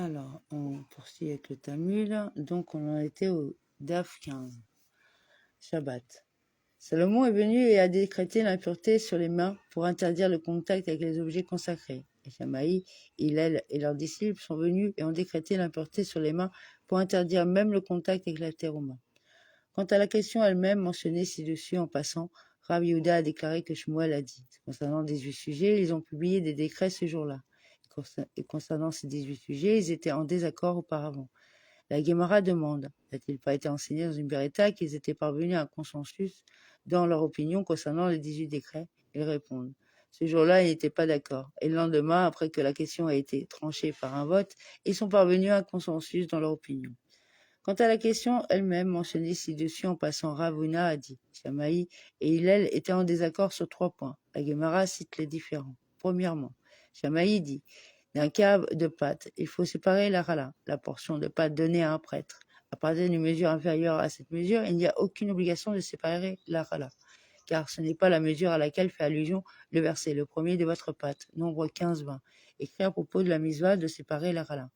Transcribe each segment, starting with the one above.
Alors, on poursuit avec le Talmud. Donc, on en était au Daf 15, Shabbat. Salomon est venu et a décrété l'impureté sur les mains pour interdire le contact avec les objets consacrés. Et Shamaï, Hillel et leurs disciples sont venus et ont décrété l'impureté sur les mains pour interdire même le contact avec la terre aux mains. Quant à la question elle-même mentionnée ci-dessus en passant, Rav Yehuda a déclaré que Shmuel a dit. Concernant 18 sujets, ils ont publié des décrets ce jour-là. Et concernant ces 18 sujets, ils étaient en désaccord auparavant. La Guémara demande, n'a-t-il pas été enseigné dans une Beretta qu'ils étaient parvenus à un consensus dans leur opinion concernant les 18 décrets? Ils répondent. Ce jour-là, ils n'étaient pas d'accord. Et le lendemain, après que la question a été tranchée par un vote, ils sont parvenus à un consensus dans leur opinion. Quant à la question elle-même mentionnée ci-dessus en passant, Ravuna a dit, Shamaï et Hillel étaient en désaccord sur 3 points. La Guémara cite les différents. Premièrement, Shamaï dit, d'un cave de pâte, il faut séparer la rala, la portion de pâte donnée à un prêtre. À partir d'une mesure inférieure à cette mesure, il n'y a aucune obligation de séparer la rala, car ce n'est pas la mesure à laquelle fait allusion le verset, le premier de votre pâte, nombre 15-20, écrit à propos de la misva de séparer la rala.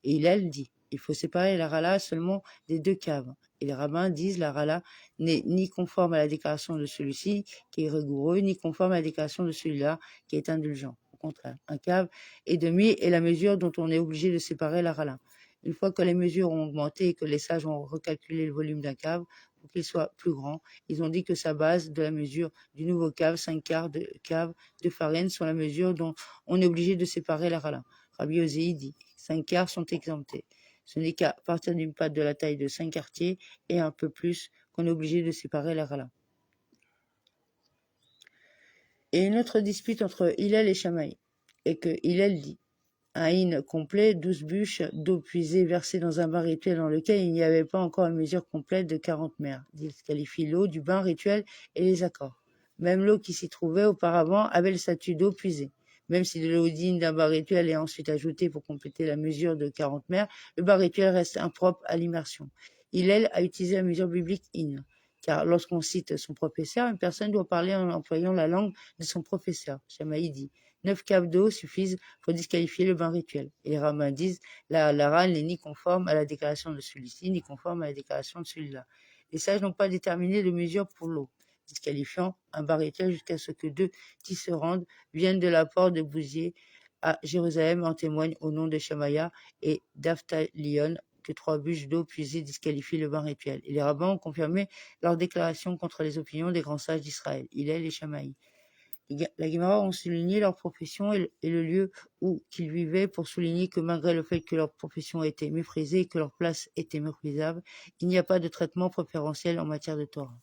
Et Hillel dit, il faut séparer la rala seulement des 2 caves. Et les rabbins disent la rala n'est ni conforme à la déclaration de celui-ci, qui est rigoureux, ni conforme à la déclaration de celui-là, qui est indulgent. Au contraire, un cave et demi est la mesure dont on est obligé de séparer la rala. Une fois que les mesures ont augmenté et que les sages ont recalculé le volume d'un cave pour qu'il soit plus grand, ils ont dit que sa base de la mesure du nouveau cave, 5 quarts de cave de farine, sont la mesure dont on est obligé de séparer la rala. Rabbi Ozei dit 5 quarts sont exemptés. Ce n'est qu'à partir d'une pâte de la taille de 5 quartiers et un peu plus qu'on est obligé de séparer la rala. Et une autre dispute entre Hillel et Shamaï, et que Hillel dit un hin complet, 12 bûches d'eau puisée versées dans un bain rituel dans lequel il n'y avait pas encore une mesure complète de 40 mers. Disqualifie l'eau du bain rituel et les accords. Même l'eau qui s'y trouvait auparavant avait le statut d'eau puisée. Même si de l'eau digne d'un bain rituel est ensuite ajoutée pour compléter la mesure de 40 mers, le bain rituel reste impropre à l'immersion. Hillel a utilisé la mesure biblique hin, car lorsqu'on cite son professeur, une personne doit parler en employant la langue de son professeur. Shamaï dit 9 caves d'eau suffisent pour disqualifier le bain rituel. Et les rabbins disent la halakha n'est ni conforme à la déclaration de celui-ci, ni conforme à la déclaration de celui-là. Les sages n'ont pas déterminé de mesure pour l'eau, disqualifiant un bain rituel jusqu'à ce que 2 tisserandes viennent de l'apport de Bouzier à Jérusalem, en témoignent au nom de Shemaya et d'Aphtalion que 3 bûches d'eau puisées disqualifient le bain rituel. Et les rabbins ont confirmé leur déclaration contre les opinions des grands sages d'Israël, Hillel et Shamaï. La Guémara ont souligné leur profession et le lieu où qu'ils vivaient pour souligner que malgré le fait que leur profession était méprisée et que leur place était méprisable, il n'y a pas de traitement préférentiel en matière de Torah.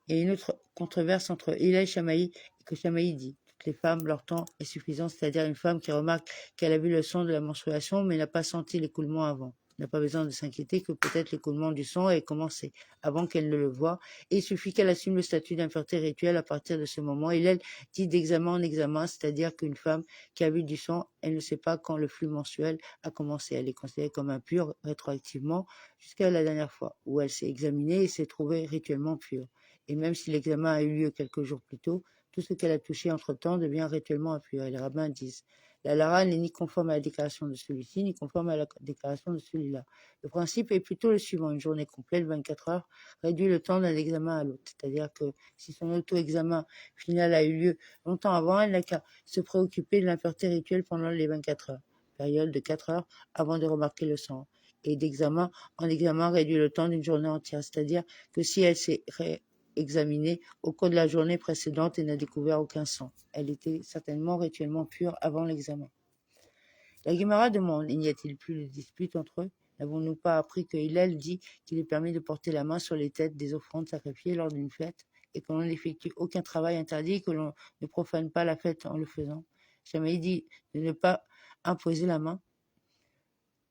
Et une autre controverse entre Hillel et Shamaï, que Shamaï dit toutes les femmes, leur temps est suffisant, c'est-à-dire une femme qui remarque qu'elle a vu le sang de la menstruation mais n'a pas senti l'écoulement avant. N'a pas besoin de s'inquiéter que peut-être l'écoulement du sang ait commencé avant qu'elle ne le voie, et il suffit qu'elle assume le statut d'impureté rituelle à partir de ce moment. Hillel dit d'examen en examen, c'est-à-dire qu'une femme qui a vu du sang, elle ne sait pas quand le flux mensuel a commencé. Elle est considérée comme impure rétroactivement jusqu'à la dernière fois où elle s'est examinée et s'est trouvée rituellement pure. Et même si l'examen a eu lieu quelques jours plus tôt, tout ce qu'elle a touché entre-temps devient rituellement impur. Et les rabbins disent la halakha n'est ni conforme à la déclaration de celui-ci, ni conforme à la déclaration de celui-là. Le principe est plutôt le suivant. Une journée complète, 24 heures, réduit le temps d'un examen à l'autre. C'est-à-dire que si son auto-examen final a eu lieu longtemps avant, elle n'a qu'à se préoccuper de l'impureté rituelle pendant les 24 heures. Période de 4 heures avant de remarquer le sang. Et d'examen en examen réduit le temps d'une journée entière. C'est-à-dire que si elle s'est examinée au cours de la journée précédente et n'a découvert aucun sang. Elle était certainement rituellement pure avant l'examen. La Guémara demande, n'y a-t-il plus de dispute entre eux? N'avons-nous pas appris que Hillel dit qu'il est permis de porter la main sur les têtes des offrandes sacrifiées lors d'une fête et que l'on n'effectue aucun travail interdit et que l'on ne profane pas la fête en le faisant? Shamaï dit de ne pas imposer la main.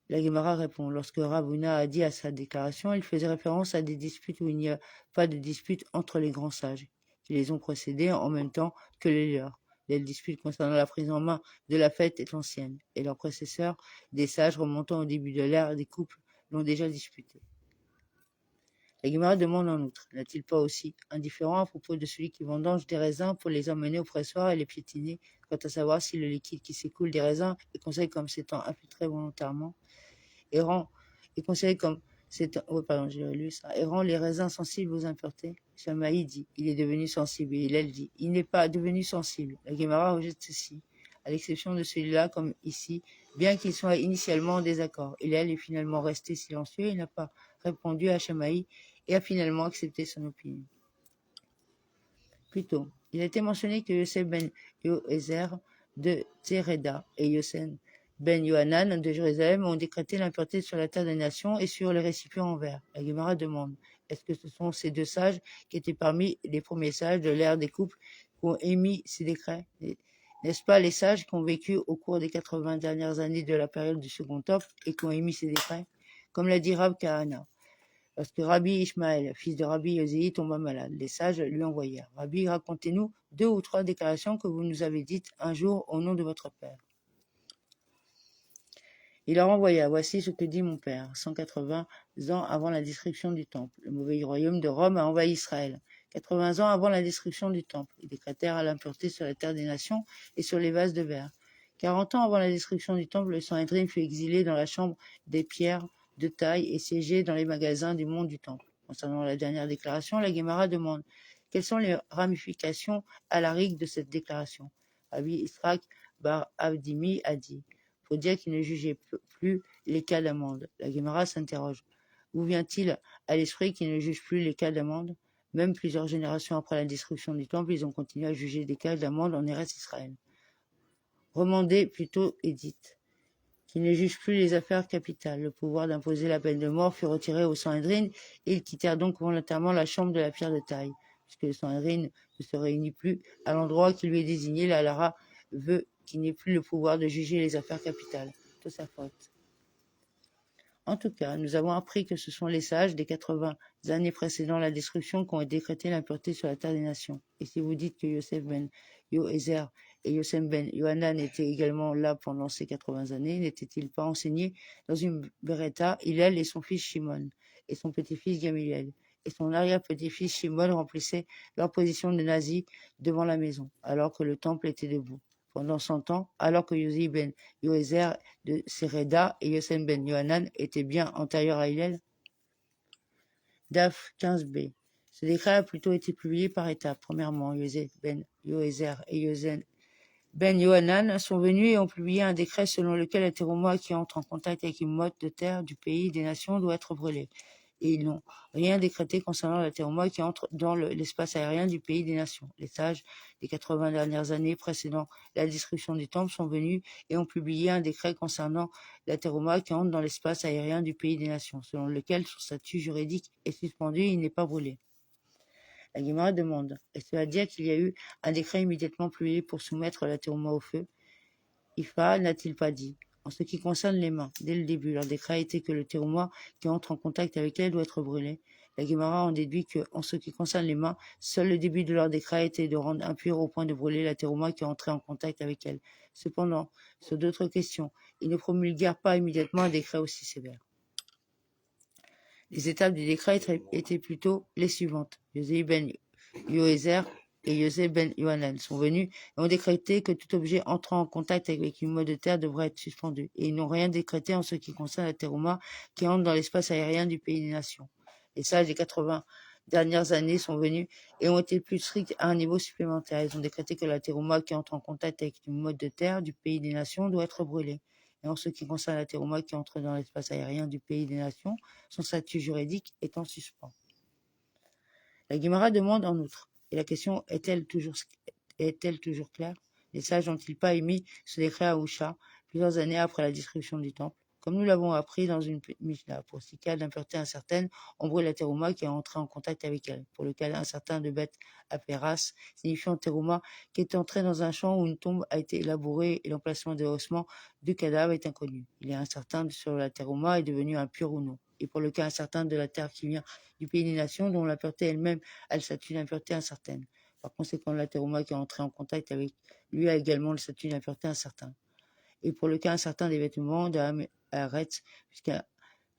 La Guémara répond, lorsque Ravuna a dit à sa déclaration, il faisait référence à des disputes où il n'y a pas de dispute entre les grands sages, qui les ont précédés en même temps que les leurs. Les disputes concernant la prise en main de la fête est ancienne, et leurs prédécesseurs, des sages remontant au début de l'ère des couples, l'ont déjà disputée. La Guimara demande en outre, n'est-il pas aussi indifférent à propos de celui qui vendange des raisins pour les emmener au pressoir et les piétiner, quant à savoir si le liquide qui s'écoule des raisins est considéré comme s'étant infiltré volontairement et est considéré comme et rend les raisins sensibles aux impuretés? Shamaï dit, il est devenu sensible, et Hillel dit, il n'est pas devenu sensible. La Guimara rejette ceci, à l'exception de celui-là, comme ici, bien qu'il soit initialement en désaccord. Hillel est finalement resté silencieux, il n'a pas répondu à Shamaï et a finalement accepté son opinion. Plutôt, il a été mentionné que Yosef ben Yoézer de Tsereda et Yosef ben Yohanan de Jérusalem ont décrété l'impureté sur la terre des nations et sur les récipients en verre. La Guimara demande, est-ce que ce sont ces deux sages qui étaient parmi les premiers sages de l'ère des couples qui ont émis ces décrets? N'est-ce pas les sages qui ont vécu au cours des 80 dernières années de la période du Second Temple et qui ont émis ces décrets? Comme l'a dit Rab Kahana. Lorsque Rabbi Ishmaël, fils de Rabbi Yosei, tomba malade, les sages lui envoyèrent. Rabbi, racontez-nous 2 ou 3 déclarations que vous nous avez dites un jour au nom de votre père. Il leur envoya, voici ce que dit mon père, 180 ans avant la destruction du temple. Le mauvais royaume de Rome a envahi Israël. 80 ans avant la destruction du temple, ils décrétèrent l'impureté sur la terre des nations et sur les vases de verre. 40 ans avant la destruction du temple, le Sanhédrin fut exilé dans la chambre des pierres de taille et siégé dans les magasins du monde du temple. Concernant la dernière déclaration, la Guémara demande quelles sont les ramifications alariques de cette déclaration. Rabbi Israq bar Avdimi a dit, faut dire qu'il ne jugeait plus les cas d'amende. La Guémara s'interroge. Où vient-il à l'esprit qu'il ne juge plus les cas d'amende? Même plusieurs générations après la destruction du temple, ils ont continué à juger des cas d'amende en Eretz Israël. Remandé plutôt Édith, qui ne juge plus les affaires capitales. Le pouvoir d'imposer la peine de mort fut retiré au Sanhédrin et ils quittèrent donc volontairement la chambre de la pierre de taille. Puisque le Sanhédrin ne se réunit plus à l'endroit qui lui est désigné, la Lara veut qu'il n'ait plus le pouvoir de juger les affaires capitales. De sa faute. En tout cas, nous avons appris que ce sont les sages des 80 années précédant la destruction qui ont décrété l'impureté sur la terre des nations. Et si vous dites que Yosef ben Yoézer et Yosef ben Yohanan étaient également là pendant ces 80 années, n'étaient-ils pas enseignés dans une Beretta, Hillel et son fils Shimon, et son petit-fils Gamaliel, et son arrière-petit-fils Shimon remplissaient leur position de nazis devant la maison, alors que le temple était debout. Pendant 100 ans, alors que Yosi ben Yoézer de Sereda et Yosef ben Yohanan étaient bien antérieurs à Hillel? DAF 15b. Ce décret a plutôt été publié par étapes. Premièrement, Yosef ben Yoézer et Yosef ben Yohanan sont venus et ont publié un décret selon lequel un terreau qui entre en contact avec une motte de terre du pays des nations doit être brûlé. Et ils n'ont rien décrété concernant la terre qui entre dans l'espace aérien du pays des nations. Les sages des 80 dernières années précédant la destruction du temple sont venus et ont publié un décret concernant la terre qui entre dans l'espace aérien du pays des nations, selon lequel son statut juridique est suspendu et il n'est pas brûlé. La Guimara demande, est-ce que cela veut dire qu'il y a eu un décret immédiatement publié pour soumettre la terre au feu? Ifa n'a-t-il pas dit? En ce qui concerne les mains, dès le début, leur décret a été que le terouma qui entre en contact avec elle doit être brûlé. La Guémara en déduit que, en ce qui concerne les mains, seul le début de leur décret était de rendre impure au point de brûler la terouma qui entrait en contact avec elle. Cependant, sur d'autres questions, ils ne promulguèrent pas immédiatement un décret aussi sévère. Les étapes du décret étaient plutôt les suivantes. Yosei ben Yoézer et Yosef ben Yohanan sont venus et ont décrété que tout objet entrant en contact avec une motte de terre devrait être suspendu. Et ils n'ont rien décrété en ce qui concerne la terouma qui entre dans l'espace aérien du pays des nations. Les sages des 80 dernières années sont venus et ont été plus stricts à un niveau supplémentaire. Ils ont décrété que la terouma qui entre en contact avec une motte de terre du pays des nations doit être brûlée. Et en ce qui concerne la terouma qui entre dans l'espace aérien du pays des nations, son statut juridique est en suspens. La Guémara demande en outre, et la question est-elle toujours claire? Les sages n'ont-ils pas émis ce décret à Husha plusieurs années après la destruction du temple? Comme nous l'avons appris dans une Mishnah, pour 6 cas d'impureté incertaine, on brûle la terouma qui est entrée en contact avec elle. Pour le cas incertain de bête apéras, signifiant terouma qui est entrée dans un champ où une tombe a été élaborée et l'emplacement des ossements du cadavre est inconnu. Il est incertain sur la terouma est devenue impure ou non. Et pour le cas incertain de la terre qui vient du pays des nations, dont l'impureté elle-même a le statut d'impureté incertaine. Par conséquent, la terouma qui est entrée en contact avec lui a également le statut d'impureté incertain. Et pour le cas incertain des vêtements d'Haaretz,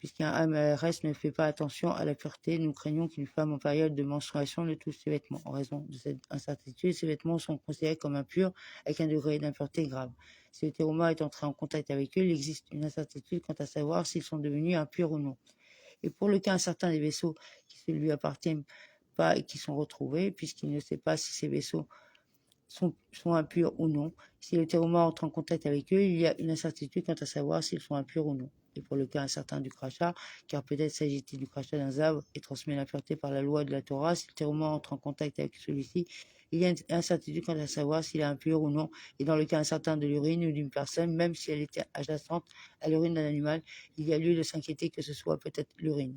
Puisqu'un MRS ne fait pas attention à la pureté, nous craignons qu'une femme en période de menstruation ne touche ses vêtements. En raison de cette incertitude, ces vêtements sont considérés comme impurs avec un degré d'impureté grave. Si le téroma est entré en contact avec eux, il existe une incertitude quant à savoir s'ils sont devenus impurs ou non. Et pour le cas incertain des vaisseaux qui ne lui appartiennent pas et qui sont retrouvés, puisqu'il ne sait pas si ces vaisseaux sont impurs ou non. Si le téroma entre en contact avec eux, il y a une incertitude quant à savoir s'ils sont impurs ou non. Et pour le cas incertain du crachat, car peut-être s'agit-il du crachat d'un zav et transmet l'impureté par la loi de la Torah, si le téroma entre en contact avec celui-ci, il y a une incertitude quant à savoir s'il est impur ou non. Et dans le cas incertain de l'urine ou d'une personne, même si elle était adjacente à l'urine d'un animal, il y a lieu de s'inquiéter que ce soit peut-être l'urine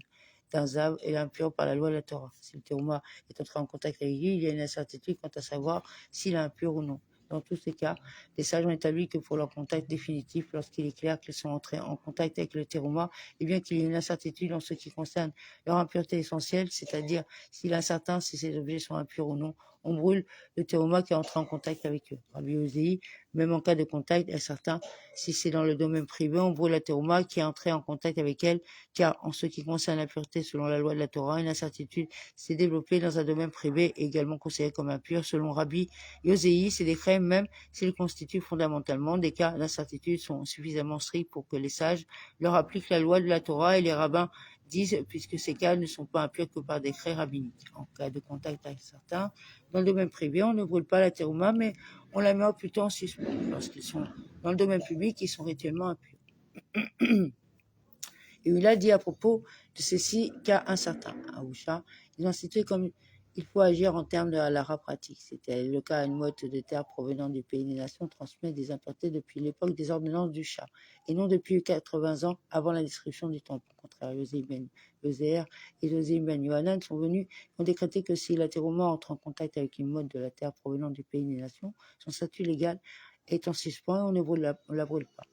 d'un zav et impur par la loi de la Torah. Si le téroma est entré en contact avec lui, il y a une incertitude quant à savoir s'il est impur ou non. Dans tous ces cas, les sages ont établi que pour leur contact définitif, lorsqu'il est clair qu'ils sont entrés en contact avec le téroma, et bien qu'il y ait une incertitude en ce qui concerne leur impureté essentielle, c'est-à-dire s'il est incertain si ces objets sont impurs ou non, on brûle le téroma qui est entré en contact avec eux. Rabbi Ozei, même en cas de contact incertain, si c'est dans le domaine privé, on brûle la téroma qui est entrée en contact avec elle, car en ce qui concerne l'impureté selon la loi de la Torah, une incertitude s'est développée dans un domaine privé également considéré comme impur. Selon Rabbi Ozei, ces décrets, même s'ils constituent fondamentalement des cas d'incertitude, sont suffisamment stricts pour que les sages leur appliquent la loi de la Torah et les rabbins disent, puisque ces cas ne sont pas impurs que par décret rabbinique. En cas de contact incertain, dans le domaine privé, on ne brûle pas la téroma, mais on la met plutôt en suspens. Lorsqu'ils sont dans le domaine public, ils sont rituellement impurs. Et il a dit à propos de ces 6 cas incertains à Usha, ils ont cité comme il faut agir en termes de halara pratique. C'était le cas à une motte de terre provenant du pays des nations transmet des impuretés depuis l'époque des ordonnances du Shah, et non depuis 80 ans avant la destruction du temple. Au contraire, Yosei ben Yoséer et Yosei ben Yohanan sont venus et ont décrété que si l'atéroma entre en contact avec une motte de la terre provenant du pays des nations, son statut légal est en suspens et on ne la brûle pas.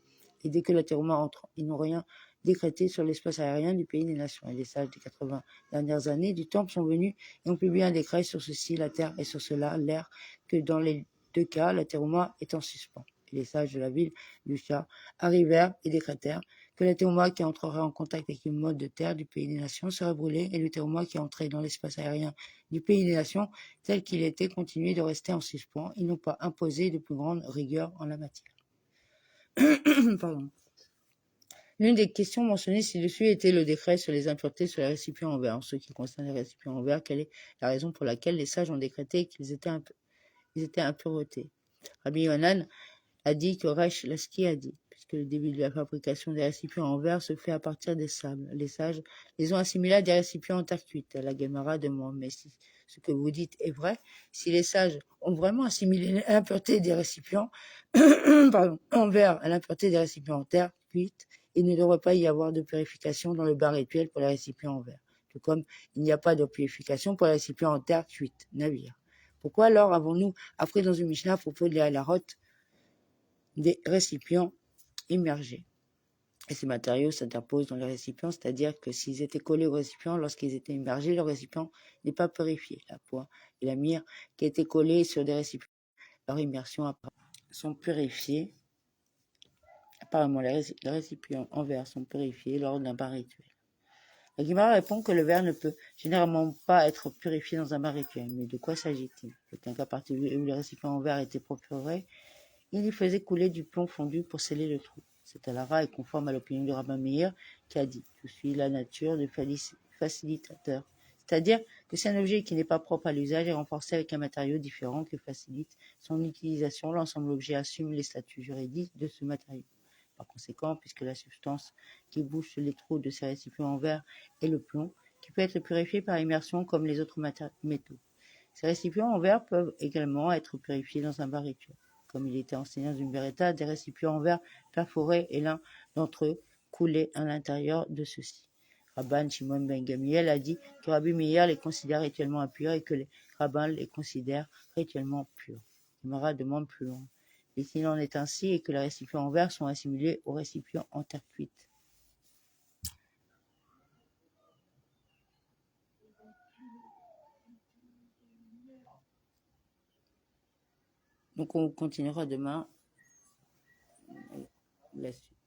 Et dès que l'atéroma entre, ils n'ont rien décrété sur l'espace aérien du pays des nations. Et les sages des 80 dernières années du temple sont venus et ont publié un décret sur ceci, la terre, et sur cela, l'air, que dans les 2 cas, la téroma est en suspens. Et les sages de la ville du Shah arrivèrent et décrétèrent que la téroma qui entrerait en contact avec une mode de terre du pays des nations serait brûlée et le téroma qui entrait dans l'espace aérien du pays des nations, tel qu'il était, continué de rester en suspens. Ils n'ont pas imposé de plus grande rigueur en la matière. Pardon. L'une des questions mentionnées ci-dessus était le décret sur les impuretés sur les récipients en verre. En ce qui concerne les récipients en verre, quelle est la raison pour laquelle les sages ont décrété qu'ils étaient impuretés? Rabbi Yohanan a dit que Resh Laski a dit, puisque le début de la fabrication des récipients en verre se fait à partir des sables. Les sages les ont assimilés à des récipients en terre cuite. La Gemara demande, mais si ce que vous dites est vrai, si les sages ont vraiment assimilé l'impureté des récipients en verre à l'impureté des récipients en terre cuite, il ne devrait pas y avoir de purification dans le bain rituel pour les récipients en verre, tout comme il n'y a pas de purification pour les récipients en terre cuite, navire. Pourquoi alors avons-nous appris dans une Mishnah à propos de la halachot des récipients immergés? Et ces matériaux s'interposent dans les récipients, c'est-à-dire que s'ils étaient collés au récipient, lorsqu'ils étaient immergés, le récipient n'est pas purifié. La poix et la myrrhe qui étaient collés sur des récipients, leur immersion sont purifiés. Apparemment, les récipients en verre sont purifiés lors d'un bain rituel. La Gemara répond que le verre ne peut généralement pas être purifié dans un bain rituel. Mais de quoi s'agit-il? C'est un cas particulier où le récipient en verre était procuré, il y faisait couler du plomb fondu pour sceller le trou. Cet halara est conforme à l'opinion du rabbin Meir qui a dit « Je suis la nature du facilitateur ». C'est-à-dire que c'est un objet qui n'est pas propre à l'usage et renforcé avec un matériau différent qui facilite son utilisation. L'ensemble objet assume les statuts juridiques de ce matériau. Par conséquent, puisque la substance qui bouche les trous de ces récipients en verre est le plomb, qui peut être purifié par immersion comme les autres métaux. Ces récipients en verre peuvent également être purifiés dans un bain rituel. Comme il était enseigné dans une beretta, des récipients en verre perforés et l'un d'entre eux coulait à l'intérieur de ceux-ci. Rabban Shimon ben Gamiel a dit que Rabbi Meir les considère rituellement impurs et que les rabbins les considèrent rituellement purs. Gemara demande plus loin. Et s'il en est ainsi et que les récipients en verre sont assimilés aux récipients en terre cuite. Donc on continuera demain la suite.